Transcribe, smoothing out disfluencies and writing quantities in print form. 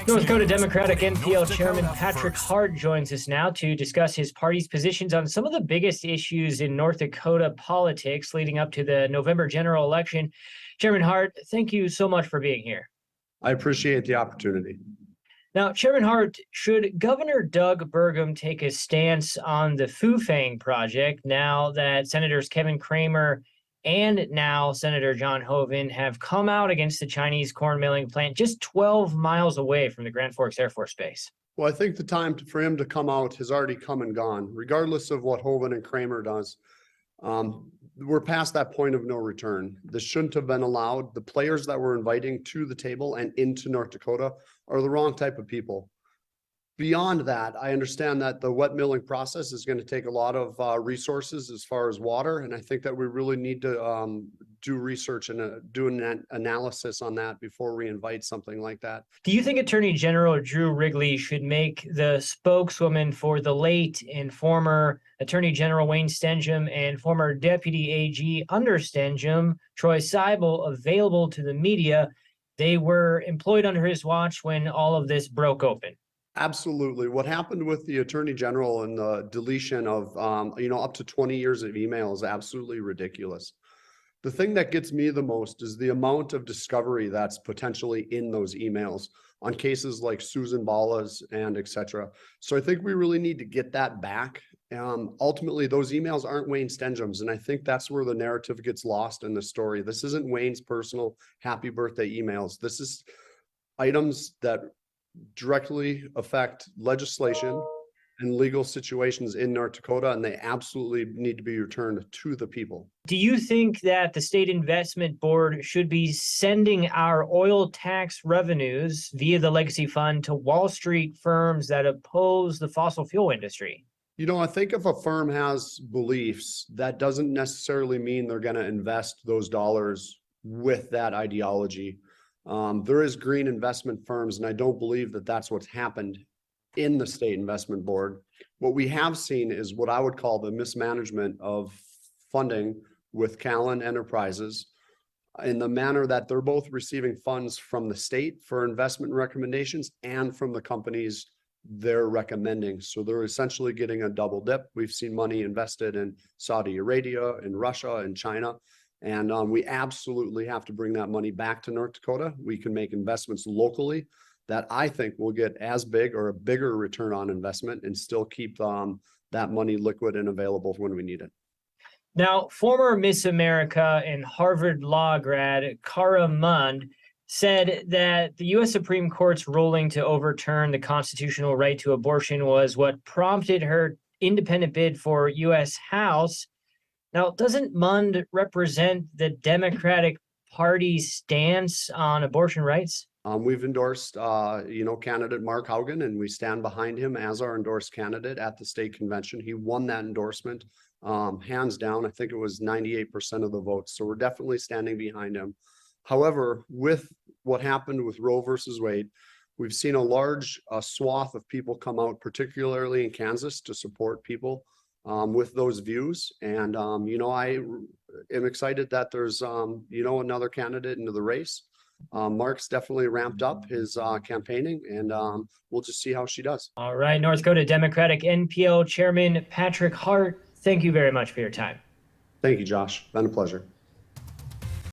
North Dakota Democratic NPL Chairman Patrick Hart joins us now to discuss his party's positions on some of the biggest issues in North Dakota politics leading up to the November general election. Chairman Hart, thank you so much for being here. I appreciate the opportunity. Now, Chairman Hart, should Governor Gov Burgum take a stance on the Fufang project now that Senators Kevin Cramer and now Senator John Hoeven have come out against the Chinese corn milling plant just 12 miles away from the Grand Forks Air Force Base? Well, I think the time for him to come out has already come and gone, regardless of what Hoeven and Cramer does. We're past that point of no return. This shouldn't have been allowed. The players that we're inviting to the table and into North Dakota are the wrong type of people. Beyond that, I understand that the wet milling process is going to take a lot of resources as far as water. And I think that we really need to do research and do an analysis on that before we invite something like that. Do you think Attorney General Drew Wrigley should make the spokeswoman for the late and former Attorney General Wayne Stenjum and former Deputy AG under Stenjum, Troy Seibel, available to the media? They were employed under his watch when all of this broke open. Absolutely. What happened with the Attorney General and the deletion of, up to 20 years of email is absolutely ridiculous. The thing that gets me the most is the amount of discovery that's potentially in those emails on cases like Susan Balla's and et cetera. So I think we really need to get that back. Ultimately, those emails aren't Wayne Stenjum's, and I think that's where the narrative gets lost in the story. This isn't Wayne's personal happy birthday emails. This is items that directly affect legislation and legal situations in North Dakota, and they absolutely need to be returned to the people. Do you think that the State Investment Board should be sending our oil tax revenues via the Legacy Fund to Wall Street firms that oppose the fossil fuel industry? I think if a firm has beliefs, that doesn't necessarily mean they're going to invest those dollars with that ideology. There is green investment firms, and I don't believe that that's what's happened in the State Investment Board. What we have seen is what I would call the mismanagement of funding with Callan Enterprises in the manner that they're both receiving funds from the state for investment recommendations and from the companies they're recommending. So they're essentially getting a double dip. We've seen money invested in Saudi Arabia, in Russia, and China. And we absolutely have to bring that money back to North Dakota. We can make investments locally that I think will get as big or a bigger return on investment and still keep that money liquid and available when we need it. Now, former Miss America and Harvard Law grad Cara Mund said that the U.S. Supreme Court's ruling to overturn the constitutional right to abortion was what prompted her independent bid for U.S. House. Now, doesn't Mund represent the Democratic Party's stance on abortion rights? We've endorsed, candidate Mark Haugen, and we stand behind him as our endorsed candidate at the state convention. He won that endorsement, hands down. I think it was 98% of the votes. So we're definitely standing behind him. However, with what happened with Roe versus Wade, we've seen a large swath of people come out, particularly in Kansas, to support people with those views. And, I am excited that there's, another candidate into the race. Mark's definitely ramped up his campaigning, and we'll just see how she does. All right, North Dakota Democratic NPL Chairman Patrick Hart, thank you very much for your time. Thank you, Josh. Been a pleasure.